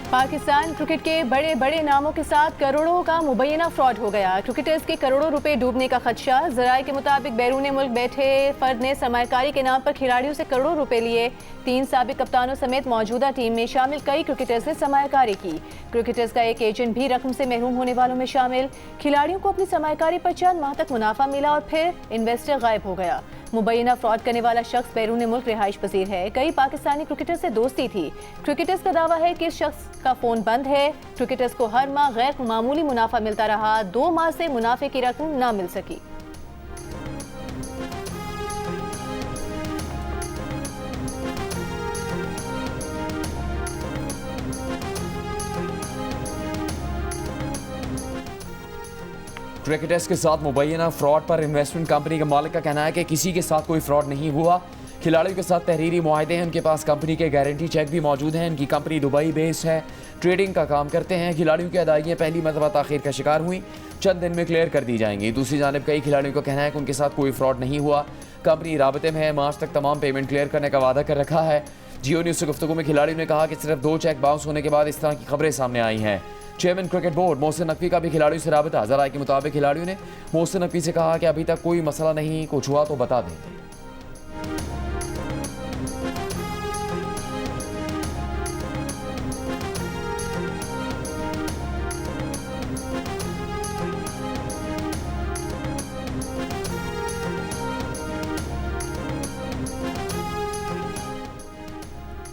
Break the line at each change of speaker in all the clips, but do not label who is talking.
Pakistan cricket के बड़े बड़े नामों के साथ करोड़ों का मुबैना फ्रॉड हो गया। क्रिकेटर्स के करोड़ों रुपए डूबने का खदशा। ज़राए के मुताबिक बैरून मुल्क बैठे फर्द ने सरमाकारी के नाम पर खिलाड़ियों से करोड़ों रुपए लिए। 3 साबिक कप्तानों समेत मौजूदा टीम में शामिल कई क्रिकेटर्स ने सरमाकारी की। क्रिकेटर्स का एक एजेंट भी रकम से महरूम होने वालों में शामिल। खिलाड़ियों को अपनी सरमाकारी पर चंद माह तक मुनाफा मिला और फिर इन्वेस्टर गायब हो गया। मुबैना फ्रॉड करने वाला शख्स बैरून मुल्क रिहाइश पजीर है। कई पाकिस्तानी क्रिकेटर से दोस्ती थी। क्रिकेटर्स का दावा है कि इस शख्स का फोन बंद है। क्रिकेटर्स को हर माह गैर मामूली मुनाफा मिलता रहा। 2 माह से मुनाफे की रकम न मिल सकी।
क्रिकेटर्स के साथ मुबैना फ्रॉड पर इन्वेस्टमेंट कंपनी के मालिक का कहना है कि किसी के साथ कोई फ्रॉड नहीं हुआ। खिलाड़ियों के साथ तहरीरी मुआहदे हैं, उनके पास कंपनी के गारंटी चेक भी मौजूद हैं। इनकी कंपनी दुबई बेस्ड है, ट्रेडिंग का काम करते हैं। खिलाड़ियों की अदायगियाँ पहली मरतबा ताखीर का शिकार हुई, चंद दिन में क्लियर कर दी जाएंगी। दूसरी जानिब कई खिलाड़ियों का कहना है कि उनके साथ कोई फ्रॉड नहीं हुआ। कंपनी राबते में है, मार्च तक तमाम पेमेंट क्लियर करने का वादा कर रखा है। जियो न्यूज़ से गुफ्तगू में खिलाड़ियों ने कहा कि सिर्फ 2 चेक बाउंस होने के बाद इस तरह की खबरें सामने आई हैं। Chairman cricket board Mohsin Naqvi का भी खिलाड़ियों से राबता। ज़राए के मुताबिक खिलाड़ियों ने मोहसिन नकवी से कहा कि अभी तक कोई मसला नहीं, कुछ हुआ तो बता देंगे।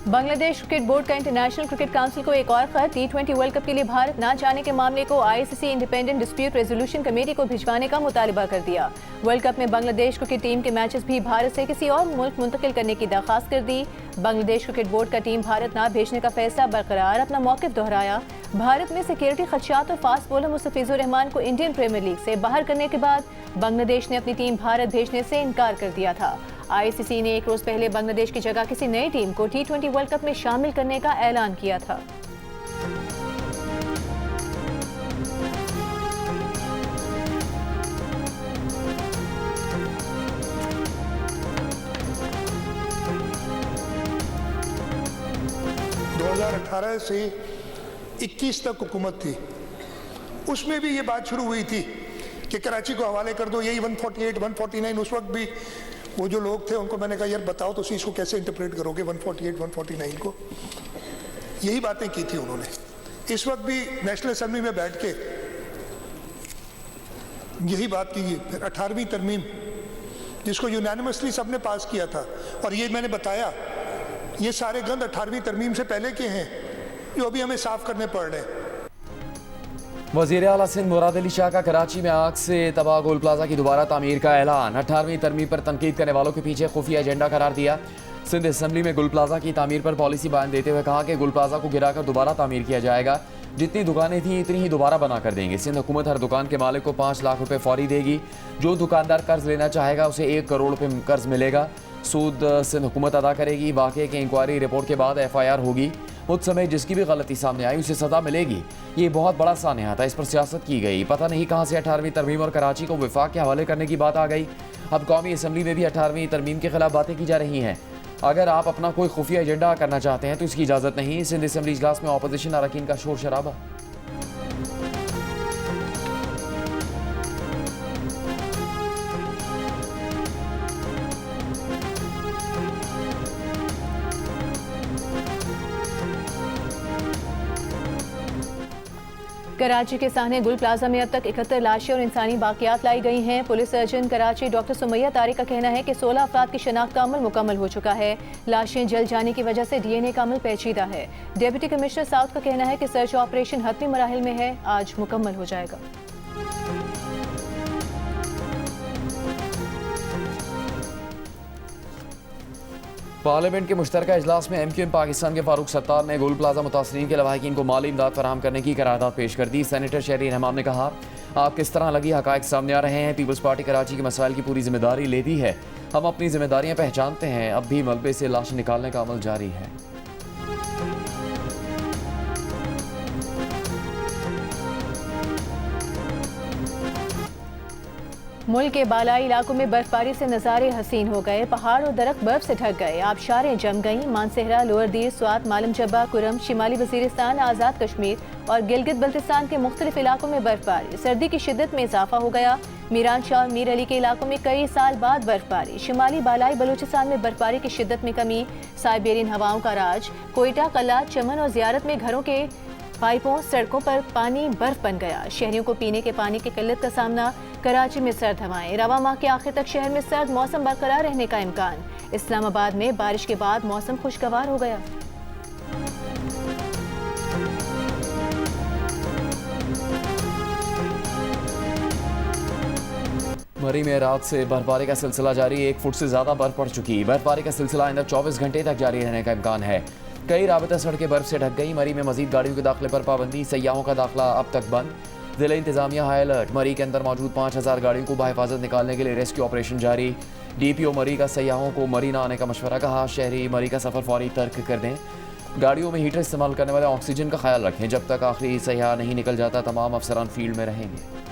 'बांग्लादेश क्रिकेट बोर्ड का इंटरनेशनल क्रिकेट काउंसिल को एक और खत। T20 वर्ल्ड कप के लिए भारत न जाने के मामले को ICC independent dispute resolution committee को भिजवाने का मुतालबा कर दिया। वर्ल्ड कप में बांग्लादेश क्रिकेट टीम के मैचेस भी भारत से किसी और मुल्क मुंतकिल करने की दरख्वास्त कर दी। बांग्लादेश क्रिकेट बोर्ड का टीम भारत न भेजने का फैसला बरकरार, अपना मौक़िफ़ दोहराया। भारत में सिक्योरिटी खदशात और फास्ट बॉलर मुस्तफिजुर रहमान को इंडियन प्रीमियर लीग से बाहर करने के बाद बांग्लादेश ने अपनी टीम भारत भेजने से इनकार कर दिया था। ICC ने एक रोज पहले बांग्लादेश की जगह किसी नई टीम को T20 वर्ल्ड कप में शामिल करने का ऐलान किया था।
(2018) से 21 तक हुकूमत थी, उसमें भी ये बात शुरू हुई थी कि कराची को हवाले कर दो। यही 148, 149 उस वक्त भी वो जो लोग थे उनको मैंने कहा यार बताओ तो इसको कैसे इंटरप्रेट करोगे 148, 149 को। यही बातें की थी उन्होंने। इस वक्त भी नेशनल असेंबली में बैठ के यही बात की। फिर 18वीं तरमीम जिसको यूनानिमसली सबने पास किया था, और ये मैंने बताया ये सारे गंद 18वीं तरमीम से पहले के हैं जो अभी हमें साफ करने पड़ रहे हैं।
वज़ीर आला सिंध मुराद अली शाह का कराची में आग से तबाह गोल प्लाजा की दोबारा तामीर का ऐलान। 18वीं तरमीम पर तनकीद करने वालों के पीछे खुफिया एजेंडा करार दिया। सिंध असम्बली में गुल प्लाजा की तामीर पर पॉलिसी बयान देते हुए कहा कि गुल प्लाजा को गिराकर दोबारा तामीर किया जाएगा। जितनी दुकानें थी इतनी ही दोबारा बना कर देंगे। सिंध हुकूमत हर दुकान के मालिक को 5 लाख रुपए फौरी देगी। जो दुकानदार कर्ज लेना चाहेगा उसे 1 करोड़ रुपए कर्ज मिलेगा। सूद सिंध हुकूमत अदा करेगी। वाक़े की इंक्वायरी रिपोर्ट के बाद FIR होगी। उस समय जिसकी भी गलती सामने आई उसे सजा मिलेगी। ये बहुत बड़ा सान्या था, इस पर सियासत की गई। पता नहीं कहाँ से 18वीं तरमीम और कराची को विफाक के हवाले करने की बात आ गई। अब कौमी असम्बली में भी 18वीं तरमीम के खिलाफ बातें की जा रही हैं। अगर आप अपना कोई खुफिया एजेंडा करना चाहते हैं तो इसकी इजाज़त नहीं। सिंध असम्बली इजलास में अपोजिशन अरकान का शोर शराबा।
कराची के साहने गुल प्लाजा में अब तक 71 लाशें और इंसानी बाकियात लाई गई हैं। Police surgeon Karachi doctor Sumaiya Tariq का कहना है कि 16 अफराद की शनाख्त का अमल मुकम्मल हो चुका है। लाशें जल जाने की वजह से DNA का अमल पेचीदा है। डिप्टी कमिश्नर साउथ का कहना है कि सर्च ऑपरेशन हतमी मराहिल में है, आज मुकम्मल हो जाएगा।
पार्लियामेंट के मुश्तरका इजलास में MQM पाकिस्तान के फारूक सत्तार ने गुल प्लाजा मुतासरीन के लवाहिकीन को माली इमदाद फराहम करने की करारदाद पेश कर दी। सेनेटर शहरी रहमान ने कहा, आप किस तरह लगी हकायक सामने आ रहे हैं। पीपल्स पार्टी कराची के मसाइल की पूरी जिम्मेदारी लेती है। हम अपनी जिम्मेदारियां पहचानते हैं। अब भी मलबे से लाश निकालने का अमल जारी है।
मुल्क के बालाई इलाकों में बर्फबारी से नज़ारे हसीन हो गए। पहाड़ और दरख्त बर्फ से ढक गए, आबशारें जम गईं। मानसेहरा, लोअर दीर, स्वात, मालम जब्बा, कुरम, शिमाली वजीरिस्तान, आज़ाद कश्मीर और गिलगित बल्तिस्तान के मुख्तलिफ इलाकों में बर्फबारी। सर्दी की शिद्दत में इजाफा हो गया। मीरान शाह और मीर अली के इलाकों में कई साल बाद बर्फबारी। शिमाली बालाई बलूचिस्तान में बर्फबारी की शिद्दत में कमी। साइबेरियन हवाओं का राज। कोयटा, कल्लात, चमन और जियारत में घरों के पाइपों, सड़कों पर पानी बर्फ बन गया। शहरियों को पीने के पानी की किल्लत का सामना। कराची में सर्द हवाएं। रवा माह के आखिर तक शहर में सर्द मौसम बरकरार रहने का इम्कान। इस्लामाबाद में बारिश के बाद मौसम खुशगवार हो गया।
मरी में रात से बर्फबारी का सिलसिला जारी। 1 फुट से ज्यादा बर्फ पड़ चुकी। बर्फबारी का सिलसिला आइंदा 24 घंटे तक जारी रहने का इम्कान है। कई राबता सड़कें बर्फ से ढक गई। मरी में मजीद गाड़ियों के दाखिले पर पाबंदी। सयाहों का दाखिला अब तक बंद। जिला इंतजामिया हाई अलर्ट। मरी के अंदर मौजूद 5000 गाड़ियों को बाहिफाजत निकालने के लिए रेस्क्यू ऑपरेशन जारी। DPO मरी का सयाहों को मरी न आने का मशवरा कहा। शहरी मरी का सफर फौरी तर्क कर दें। गाड़ियों में हीटर इस्तेमाल करने वाले ऑक्सीजन का ख्याल रखें। जब तक आखिरी सयाह नहीं निकल जाता तमाम अफसरान फील्ड में रहेंगे।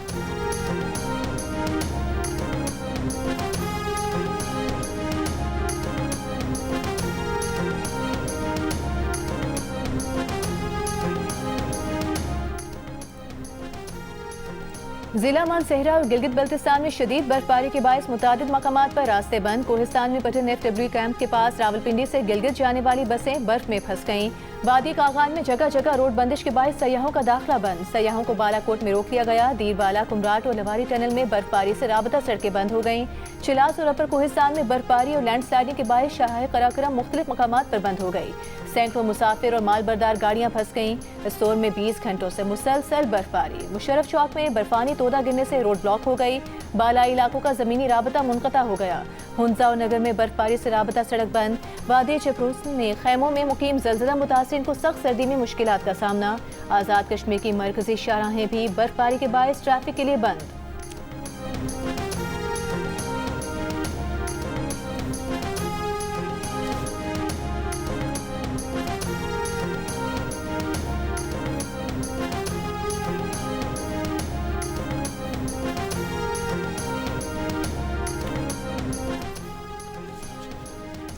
जिला मानसेहरा और गिलगित बल्तिस्तान में शदीद बर्फबारी के बायस मुतादिद मकामात पर रास्ते बंद। कोहिस्तान में पटन FW कैंप के पास रावलपिंडी से गिलगित जाने वाली बसें बर्फ में फंस गईं। वादी कागान में जगह जगह रोड बंदिश के बायस सयाहों का दाखिला बंद। सयाहों को बालाकोट में रोक लिया गया। दीरबाला, कुमराट और लवारी टनल में बर्फबारी से राबता सड़कें बंद हो गईं। चिलास और अपर कोहिस्तान में बर्फबारी और लैंडस्लाइडिंग के बायस शाह कराकरम मुख्तलिफ मकामात पर बंद हो गई। सैकड़ों मुसाफिर और माल बरदार गाड़ियां फंस गईं। स्टोर में 20 घंटों से मुसलसल बर्फबारी। मुशर्रफ चौक में बर्फानी तोदा गिरने से रोड ब्लॉक हो गई। बालाई इलाकों का जमीनी राबता मुनक़ता हो गया। हुंजा और नगर में बर्फबारी से राबता सड़क बंद। वादी चपरूस में खैमों में मुकीम ज़लज़ला मुतासिरीन को सख्त सर्दी में मुश्किलात का सामना। आज़ाद कश्मीर की मरकजी शाहराहें भी बर्फबारी के बायस ट्रैफिक के लिए बंद।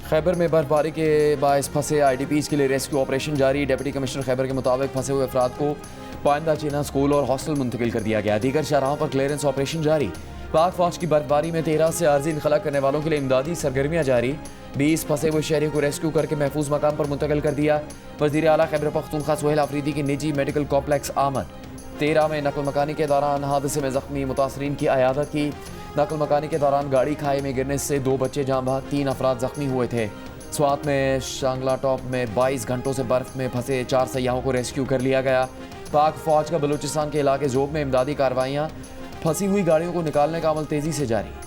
खैबर में बर्फबारी के बायस फंसे IDPs के लिए रेस्क्यू ऑपरेशन जारी। डिप्टी कमिश्नर खैबर के मुताबिक फंसे हुए अफराद को पाइंदा चीना स्कूल और हॉस्टल मुंतकिल कर दिया गया। दीगर शाहराहों पर क्लियरेंस ऑपरेशन जारी। पाक फौज की बर्फबारी में 13 से आर्जी इनखला करने वालों के लिए इमदादी सरगर्मियाँ जारी। 20 फंसे हुए शहरियों को रेस्क्यू करके महफूज मकाम पर मुंतकिल कर दिया। वज़ीर आला खैबर पख्तूनख्वा सुहेल आफरीदी की निजी मेडिकल कॉम्प्लेक्स आमद। 13 में नकल मकानी के दौरान हादसे में जख्मी मुतासरीन की अयादत की। नकल मकानी के दौरान गाड़ी खाई में गिरने से 2 बच्चे जाँ बहक, 3 अफराद जख्मी हुए थे। स्वात में शांगला टॉप में 22 घंटों से बर्फ में फंसे 4 सयाहों को रेस्क्यू कर लिया गया। पाक फौज का बलूचिस्तान के इलाके जोब में इमदादी कार्रवाइयाँ। फंसी हुई गाड़ियों को निकालने का अमल तेजी से जारी।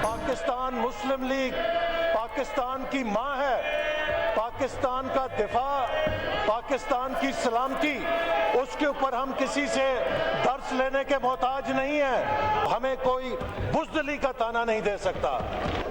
पाकिस्तान मुस्लिम लीग पाकिस्तान की माँ है। पाकिस्तान का दिफा, पाकिस्तान की सलामती, उसके ऊपर हम किसी से दर्स लेने के मोहताज नहीं है। हमें कोई बुज़दिली का ताना नहीं दे सकता।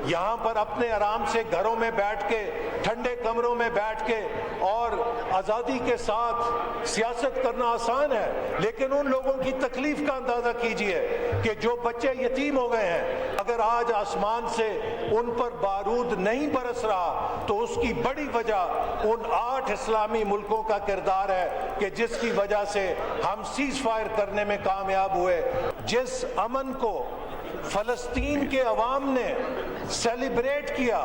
यहाँ पर अपने आराम से घरों में बैठ के, ठंडे कमरों में बैठ के और आज़ादी के साथ सियासत करना आसान है, लेकिन उन लोगों की तकलीफ का अंदाज़ा कीजिए कि जो बच्चे यतीम हो गए हैं। अगर आज आसमान से उन पर बारूद नहीं बरस रहा तो उसकी बड़ी वजह उन 8 इस्लामी मुल्कों का किरदार है कि जिसकी वजह से हम सीज फायर करने में कामयाब हुए। जिस अमन को फ़लस्तीन के अवाम ने सेलिब्रेट किया,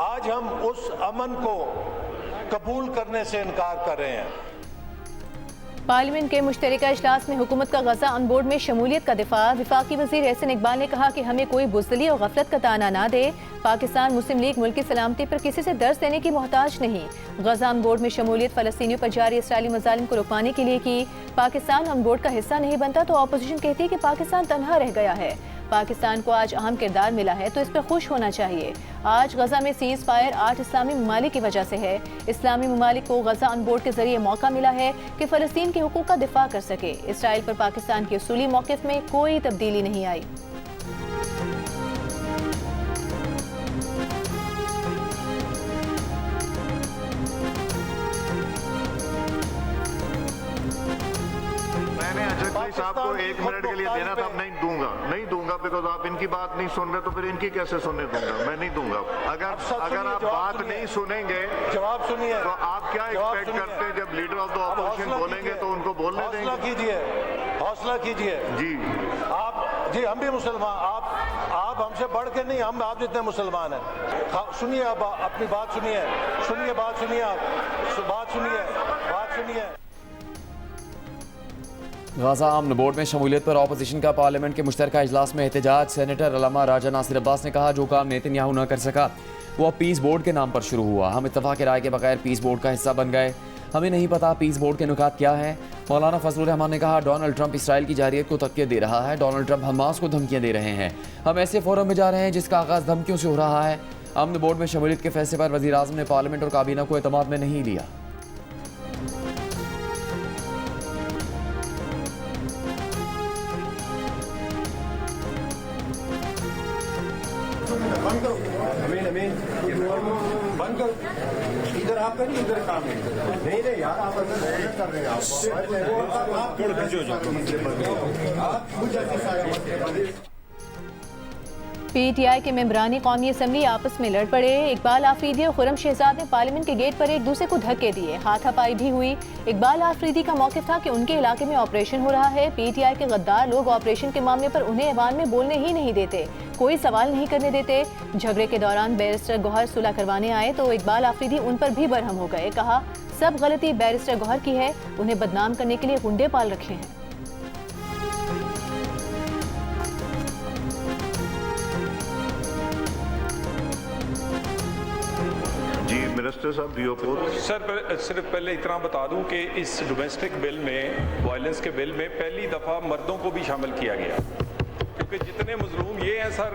आज हम उस अमन को कबूल करने से इनकार कर रहे हैं।
पार्लियामेंट के मुश्तरका इजलास में हुकूमत का गजा ऑन बोर्ड में शमूलियत का दिफा। वफाकी वज़ीर एहसन इकबाल ने कहा कि हमें कोई बुज़दिली और गफलत का ताना ना दे। पाकिस्तान मुस्लिम लीग मुल्क की सलामती पर किसी से दर्स देने की मोहताज नहीं। गजा ऑन बोर्ड में शमूलियत फ़लस्तीनियों पर जारी इसराइली मज़ालिम को रुकवाने के लिए की। पाकिस्तान ऑन बोर्ड का हिस्सा नहीं बनता तो अपोजिशन कहती है कि पाकिस्तान तनहा रह गया है। पाकिस्तान को आज अहम किरदार मिला है तो इस पर खुश होना चाहिए। आज गजा में सीज फायर 8 इस्लामी ममालिक की वजह से है। इस्लामी ममालिक को गजा ऑन बोर्ड के जरिए मौका मिला है कि फ़लस्तीन के हुकूक का दिफा कर सके। इसराइल पर पाकिस्तान के उसूली मौक़िफ़ में कोई तब्दीली नहीं आई।
साहब को 1 मिनट के लिए देना था, अब नहीं दूंगा बिकॉज आप इनकी बात नहीं सुन रहे, तो फिर इनकी कैसे सुनने दूंगा? मैं नहीं दूंगा। अगर आप बात नहीं सुनेंगे,
जवाब सुनिए,
तो आप क्या एक्सपेक्ट करते हैं? जब लीडर ऑफ द ऑपोजिशन बोलेंगे तो उनको बोलने देंगे?
हौसला कीजिए
जी।
जी हम भी मुसलमान, आप हमसे बढ़ के नहीं, हम आप जितने मुसलमान हैं। सुनिए, आप अपनी बात सुनिए, बात सुनिए।
गाजा अमन बोर्ड में शमूलियत पर अपोजिशन का पार्लियामेंट के मुश्तरका इजलास में एहतजाज। सेनेटर अल्लामा राजा नासिर अब्बास ने कहा, जो काम नेतन्याहू न कर सका वो अब पीस बोर्ड के नाम पर शुरू हुआ। हम इत्तफाक राय के बगैर पीस बोर्ड का हिस्सा बन गए, हमें नहीं पता पीस बोर्ड के नुकात क्या है। मौलाना फजलुर रहमान ने कहा, डोनाल्ड ट्रंप इसराइल की जारियत को तक़ियत दे रहा है, डोनाल्ड ट्रंप हमास को धमकियां दे रहे हैं। हम ऐसे फोरम में जा रहे हैं जिसका आगाज़ धमकियों से हो रहा है। अमन बोर्ड में शमूलियत के फैसले पर वज़ीर आज़म ने पार्लियामेंट और काबीना को एतमाद में नहीं लिया।
बंद करो, इधर आप करिए, इधर काम नहीं यार, आप अंदर कर रहे हैं, आप
पीटीआई के मेंबरानी कौमी असम्बली आपस में लड़ पड़े। इकबाल आफरीदी और खुरम शहजाद ने पार्लियामेंट के गेट पर एक दूसरे को धक्के दिए, हाथापाई भी हुई। इकबाल आफरीदी का मौक़िफ़ था कि उनके इलाके में ऑपरेशन हो रहा है, पीटीआई के गद्दार लोग ऑपरेशन के मामले पर उन्हें ऐवान में बोलने ही नहीं देते, कोई सवाल नहीं करने देते। झगड़े के दौरान बैरिस्टर गौहर सुलह करवाने आए तो इकबाल आफरीदी उन पर भी बरहम हो गए। कहा, सब गलती बैरिस्टर गौहर की है, उन्हें बदनाम करने के लिए गुंडे पाल रखे हैं।
मिनिस्टर साहब,
सर सिर्फ पहले इतना बता दूं कि इस डोमेस्टिक बिल में, वायलेंस के बिल में पहली दफ़ा मर्दों को भी शामिल किया गया, क्योंकि जितने मजलूम ये हैं सर,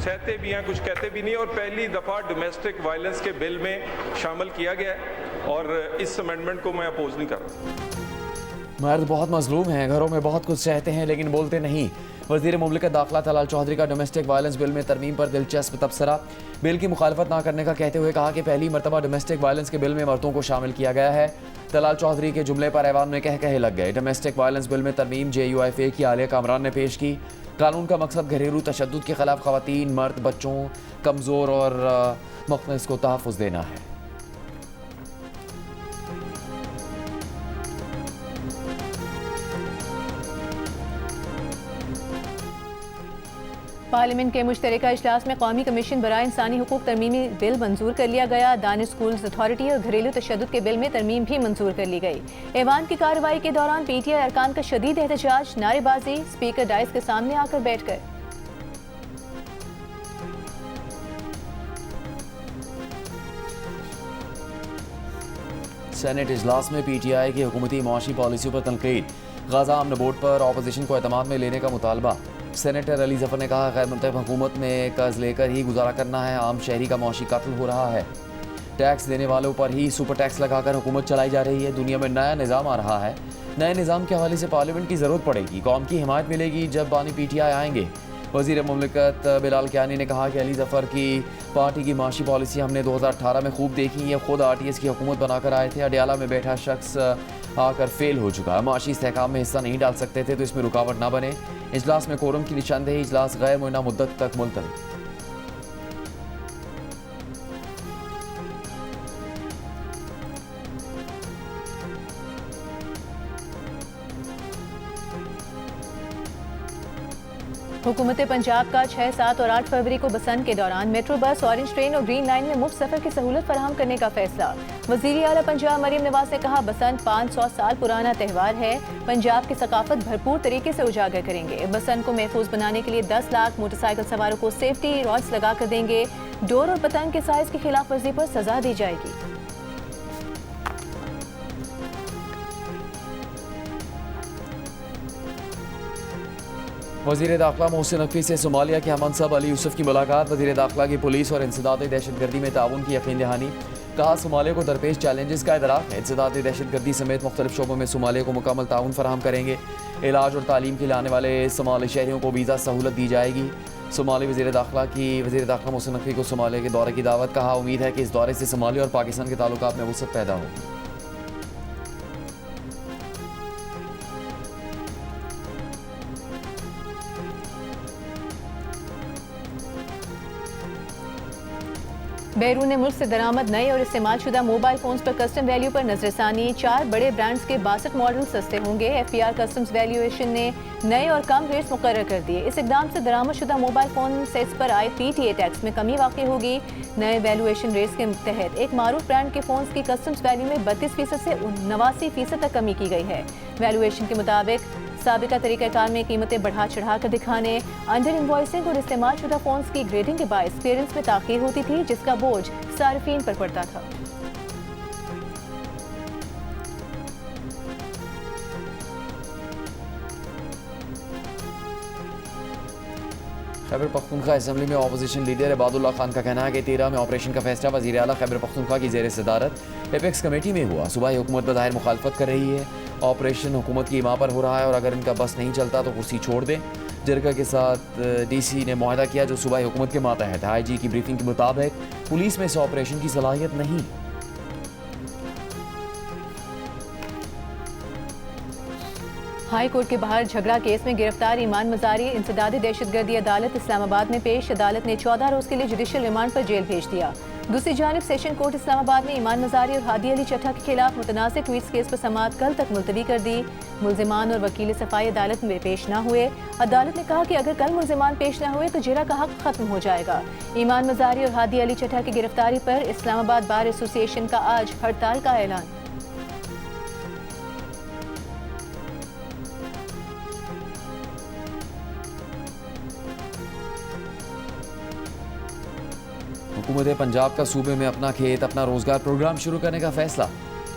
सहते भी हैं, कुछ कहते भी नहीं, और पहली दफ़ा डोमेस्टिक वायलेंस के बिल में शामिल किया गया है और इस अमेंडमेंट को मैं अपोज नहीं कर रहा।
मर्द बहुत मजलूम हैं, घरों में बहुत कुछ सहते हैं लेकिन बोलते नहीं। वज़ीर मुमलिकत दाखिला तलाल चौधरी का डोमेस्टिक वायलेंस बिल में तरमीम पर दिलचस्प तबसरा। बिल की मुखालफत ना करने का कहते हुए कहा कि पहली मरतबा डोमेस्टिक वायलेंस के बिल में मर्दों को शामिल किया गया है। तलाल चौधरी के जुमले पर ऐवान में कहे लग गए। डोमेस्टिक वायलेंस बिल में तरमीम JUIFA की आलिया कामरान ने पेश की। कानून का मकसद घरेलू तशद्दुद के खिलाफ ख़वातीन, मर्द, बच्चों, कमज़ोर और मुख्तलिस को तहफ़्फ़ुज़ देना है।
पार्लियामेंट के मुश्तरका इजलास में कौमी कमीशन बराए इंसानी हुकूक तरमीमी बिल मंजूर कर लिया गया। दानिश स्कूल्स अथॉरिटी और घरेलू तशद्दुद के बिल में तरमीम भी मंजूर कर ली गई। ऐवान की कार्रवाई के दौरान पीटीआई अरकान का शदीद एहतजाज, नारेबाजी, स्पीकर डाइस के सामने आकर बैठ गए।
सेनेट इजलास में पीटीआई की हुकूमती मुआशी पॉलिसियों पर तनकीद। गाजा अमन बोर्ड पर अपोजिशन को एतमाद में लेने का मुतालबा। सेनेटर अली जफर ने कहा, गैर मुंतखब हुकूमत में कर्ज लेकर ही गुजारा करना है, आम शहरी का मुआशी कत्ल हो रहा है। टैक्स देने वालों पर ही सुपर टैक्स लगाकर हुकूमत चलाई जा रही है। दुनिया में नया निज़ाम आ रहा है, नए निज़ाम के हवाले से पार्लियामेंट की ज़रूरत पड़ेगी। कौम की हिमायत मिलेगी जब बानी पीटीआई आएंगे। वज़ीर मुमलिकत बिलाल कियानी ने कहा कि अली जफर की पार्टी की माशी पॉलिसी हमने 2018 में खूब देखी। ये खुद RTS की हुकूमत बनाकर आए थे। अडियाला में बैठा शख्स आकर फेल हो चुका है। माशी इस्तेहकाम में हिस्सा नहीं डाल सकते थे तो इसमें रुकावट ना बने। इजलास में कोरम की निशानदेही, इजलास गैर मुय्यना मुद्दत तक मुलतवी।
हुकूमत पंजाब का 6, 7 और 8 फरवरी को बसंत के दौरान मेट्रो बस, ऑरेंज ट्रेन और ग्रीन लाइन में मुफ्त सफर की सहूलत फराहम करने का फैसला। वज़ीर आला पंजाब मरियम नवाज ने कहा, बसंत 500 साल पुराना त्यौहार है, पंजाब की सकाफत भरपूर तरीके से उजागर करेंगे। बसंत को महफूज बनाने के लिए 10 लाख मोटरसाइकिल सवारों को सेफ्टी रॉड्स लगा कर देंगे। डोर और पतंग के साइज की खिलाफ वर्जी पर सजा दी जाएगी।
वज़ीर दाखिला मोहसिन नकवी से सोमालिया के हमनसब अली यूसुफ की मुलाकात। वज़ीर दाखिला की पुलिस और इंसदादी दहशतगर्दी में ताउन की यकीन दहानी। कहा, सोमालिया को दरपेश चैलेंजेस का इदराक है। इंसदादी दहशतगर्दी समेत मुख्तलिफ शोबों में सोमालिया को मुकम्मल ताउन फराहम करेंगे। इलाज और तालीम के लिए आने वाले सोमाली शहरियों को वीज़ा सहूलत दी जाएगी। सोमाली वज़ीर दाखिला मोहसिन नकवी को सोमालिया के दौरे की दावत। कहा, उम्मीद है कि इस दौरे से सोमालिया और पाकिस्तान के ताल्लुकात में वसअत पैदा हो।
बैरून मुल्क से दरामद नए और इस्तेमाल शुदा मोबाइल फोन्स पर कस्टम वैल्यू पर नजरसानी। 4 बड़े ब्रांड्स के 62 मॉडल सस्ते होंगे। FPR कस्टम्स वैल्यूएशन ने नए और कम रेट्स मुकर्रर कर दिए। इस इकदाम से दरामद शुदा मोबाइल फोन सेट्स पर आए PTA टैक्स में कमी वाक़ई होगी। नए वैल्यूएशन रेट्स के तहत एक मारूफ ब्रांड के फोन्स की कस्टम्स वैल्यू में 32% से 89% तक कमी की गई है। वैल्यूएशन के मुताबिक साबिका तरीक़ाकार में कीमतें बढ़ा चढ़ा कर दिखाने, अंडर इन्वॉइसिंग और इस्तेमाल शुदा फोन्स की ग्रेडिंग के बायस क्लियरेंस में ताख़ीर होती थी, जिसका बोझ सार्फिन पर पड़ता था।
खैबर पख्तूनख्वा असम्बली में अपोजिशन लीडर इबादुल्लाह खान का कहना है कि 13 में ऑपरेशन का फैसला वज़ीर आला खैबर पख्तूनख्वा की ज़ेर सदारत एपेक्स कमेटी में हुआ। सूबाई हुकूमत बज़ाहिर मुखालफत कर रही है। ऑपरेशन हुकूमत की इमा पर हो रहा है और अगर इनका बस नहीं चलता तो कुर्सी छोड़ दें। जरगा के साथ DC ने मुआहदा किया जो सूबाई हुकूमत के मातहत IG की ब्रीफिंग के मुताबिक पुलिस में इस ऑपरेशन की सलाहियत नहीं।
हाई कोर्ट के बाहर झगड़ा केस में गिरफ्तार ईमान मजारी इंसदादी दहशतगर्दी अदालत इस्लामाबाद में पेश। अदालत ने 14 रोज के लिए जुडिशल रिमांड पर जेल भेज दिया। दूसरी जानिब सेशन कोर्ट इस्लामाबाद ने ईमान मजारी और हादी अली चट्टा के खिलाफ मुतनाज़ ट्वीट्स केस पर समाअत कल तक मुलतवी कर दी। मुल्जिमान और वकील सफाई अदालत में पेश न हुए। अदालत ने कहा कि अगर कल मुल्जिमान पेश न हुए तो जिरा का हक खत्म हो जाएगा। ईमान मजारी और हादी अली चट्टा की गिरफ्तारी पर इस्लामाबाद बार एसोसिएशन का आज हड़ताल का ऐलान।
हुकूमत पंजाब का सूबे में अपना खेत अपना रोजगार प्रोग्राम शुरू करने का फैसला।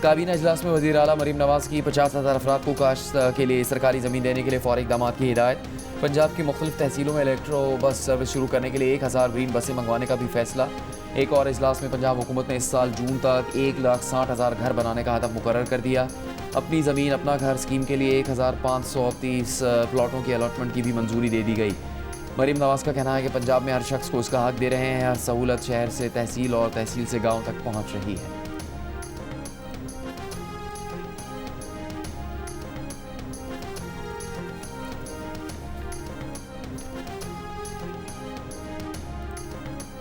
काबीना इजलास में वज़ीर आला मरीम नवाज की 50,000 अफराद को काश्त के लिए सरकारी ज़मीन देने के लिए फौरी इक़दाम की हिदायत। पंजाब की मुख्तलिफ तहसीलों में इलेक्ट्रो बस सर्विस शुरू करने के लिए 1000 ग्रीन बसें मंगवाने का भी फैसला। एक और इजलास में पंजाब हुकूमत ने इस साल जून तक 1,60,000 घर बनाने का हदफ मुकर्रर कर दिया। अपनी ज़मीन अपना घर स्कीम के लिए 1530 प्लाटों की अलॉटमेंट की भी मंजूरी दे दी गई। मरीम नवाज का कहना है कि पंजाब में हर शख्स को उसका हक दे रहे हैं। हर सहूलत शहर से तहसील और तहसील से गांव तक पहुंच रही है।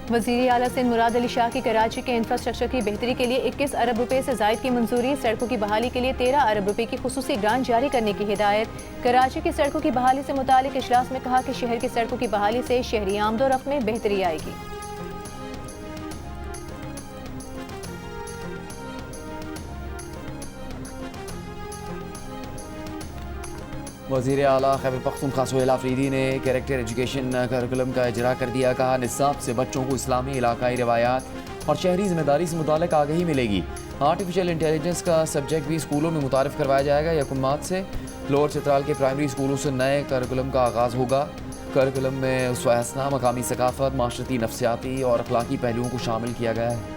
वज़ीर आला सिंध मुराद अली शाह की कराची के इंफ्रास्ट्रक्चर की बेहतरी के लिए 21 अरब रुपए से जायद की मंजूरी। सड़कों की बहाली के लिए 13 अरब रुपए की खुसूसी ग्रांट जारी करने की हिदायत। कराची की सड़कों की बहाली से मुतालिक इजलास में कहा कि शहर की सड़कों की बहाली से शहरी आमदोरफ्त में बेहतरी आएगी।
वज़ीर आला खैबर पख्तूनख्वा सोहेल आफरीदी ने कैरेक्टर एजुकेशन करिकुलम का इजरा कर दिया। कहा निसाब से बच्चों को इस्लामी इलाकाई रवायात और शहरी जिम्मेदारी से मुताल्लिक़ आगाही मिलेगी। आर्टिफिशियल इंटेलिजेंस का सब्जेक्ट भी स्कूलों में मुतारिफ करवाया जाएगा। यकम मार्च से लोअर चित्राल के प्राइमरी स्कूलों से नए करिकुलम का आगाज़ होगा। करिकुलम में उसवाहसना, मकामी सकाफत, माशरती नफ्सियाती और अखलाकी पहलुओं को शामिल किया गया है।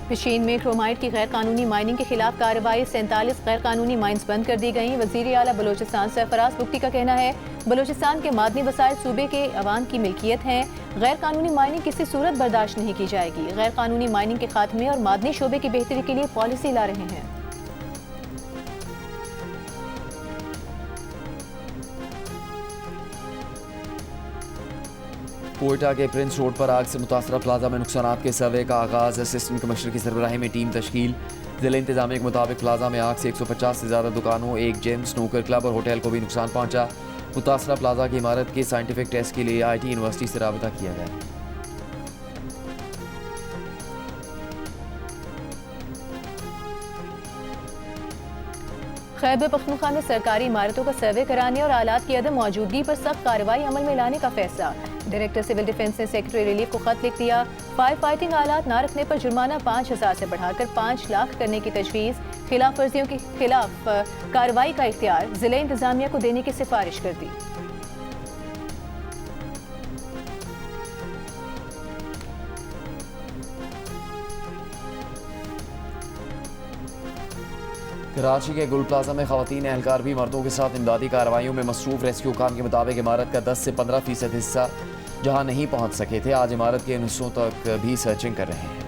पिशीन में क्रोमाइट की गैर कानूनी माइनिंग के खिलाफ कार्रवाई। 47 गैर कानूनी माइंस बंद कर दी गई। वज़ीर आला बलोचिस्तान सरफराज बुख्ती का कहना है बलोचिस्तान के मादनी वसाइल सूबे के अवाम की मिल्कियत हैं। गैर कानूनी माइनिंग किसी सूरत बर्दाश्त नहीं की जाएगी। गैर कानूनी माइनिंग के खात्मे और मादनी शोबे की बेहतरी के लिए पॉलिसी ला रहे हैं।
कोयटा के प्रिंस रोड पर आग से मुतासरा प्लाजा में नुकसानात के सर्वे का आगाज़। असिस्टेंट कमिश्नर की सरबराही में टीम तश्कील। जिला इंतजामिया के मुताबिक प्लाजा में आग से 150 से ज़्यादा दुकानों, एक जिम, स्नूकर क्लब और होटल को भी नुकसान पहुंचा। मुतासरा प्लाजा की इमारत के साइंटिफिक टेस्ट के लिए IT यूनिवर्सिटी से राबता किया गया।
खैबर पख्तूनख्वा में सरकारी इमारतों का सर्वे कराने और आलात की अदम मौजूदगी पर सख्त कार्रवाई अमल में लाने का फैसला। डायरेक्टर सिविल डिफेंस ने सेक्रेटरी रिलीफ को खत लिख दिया। फायर फाइटिंग आलात न रखने पर जुर्माना 5,000 से बढ़ाकर 5 लाख करने की तजवीज़। खिलाफ वर्जियों के खिलाफ कार्रवाई का इख्तियार जिला इंतजामिया को देने की सिफारिश कर दी।
कराची के गुल प्लाजा में खवातीन एहलकार भी मर्दों के साथ इमदादी कार्रवाइयों में मसरूफ। रेस्क्यू काम के मुताबिक इमारत का 10 से 15% हिस्सा जहां नहीं पहुंच सके थे, आज इमारत के हिस्सों तक भी सर्चिंग कर रहे हैं।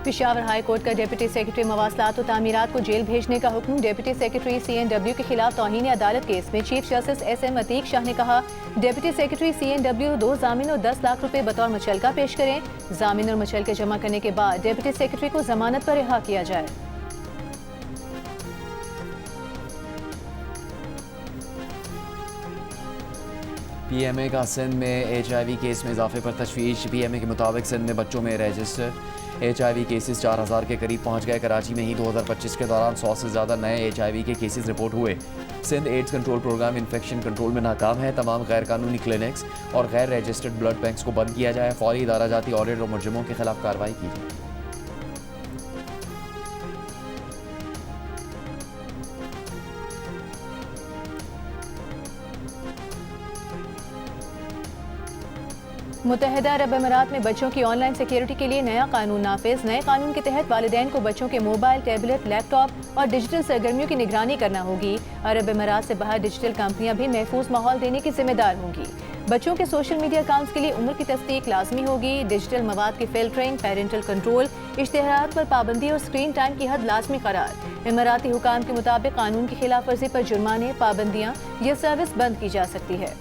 पेशावर हाई कोर्ट का डिप्टी सेक्रेटरी मवासलात और तामीरात को जेल भेजने का हुक्म। डिप्टी सेक्रेटरी CNW के खिलाफ तौहीन अदालत केस में chief justice SM Atiq Shah ने कहा, डिप्टी सेक्रेटरी CNW 2 जामीन और 10 लाख रुपए बतौर मुचलका पेश करें। जामीन और मुचलके जमा करने के बाद डिप्टी सेक्रेटरी को जमानत पर रिहा किया जाए।
PMA का सिंध में HIV केस में इजाफे पर तशवीश। PMA के मुताबिक सिंध में बच्चों में रजिस्टर HIV केसेस 4000 के करीब पहुंच गए। कराची में ही 2025 के दौरान 100 से ज़्यादा नए HIV के केसेस रिपोर्ट हुए। Sindh AIDS control program infection control में नाकाम है। तमाम गैर कानूनी क्लिनिक्स और गैर रजिस्टर्ड ब्लड बैंक्स को बंद किया जाए। फौरी इदारा जाती ऑडिट और मुजरिमों के खिलाफ कार्रवाई की जाए।
मुत्तहिदा अरब अमीरात में बच्चों की ऑनलाइन सिक्योरिटी के लिए नया कानून नाफिज। नए कानून के तहत वालिदैन को बच्चों के मोबाइल, टैबलेट, लैपटॉप और डिजिटल सरगर्मियों की निगरानी करना होगी। अरब अमीरात से बाहर डिजिटल कंपनियां भी महफूज माहौल देने की जिम्मेदार होंगी। बच्चों के सोशल मीडिया अकाउंट्स के लिए उम्र की तस्दीक लाजमी होगी। डिजिटल मवाद की फिल्टरिंग, पेरेंटल कंट्रोल, इश्तिहारात पर पाबंदी और स्क्रीन टाइम की हद लाजमी करार। इमाराती हुकाम के मुताबिक कानून की खिलाफ वर्जी पर जुर्माने, पाबंदियाँ या सर्विस बंद की जा सकती है।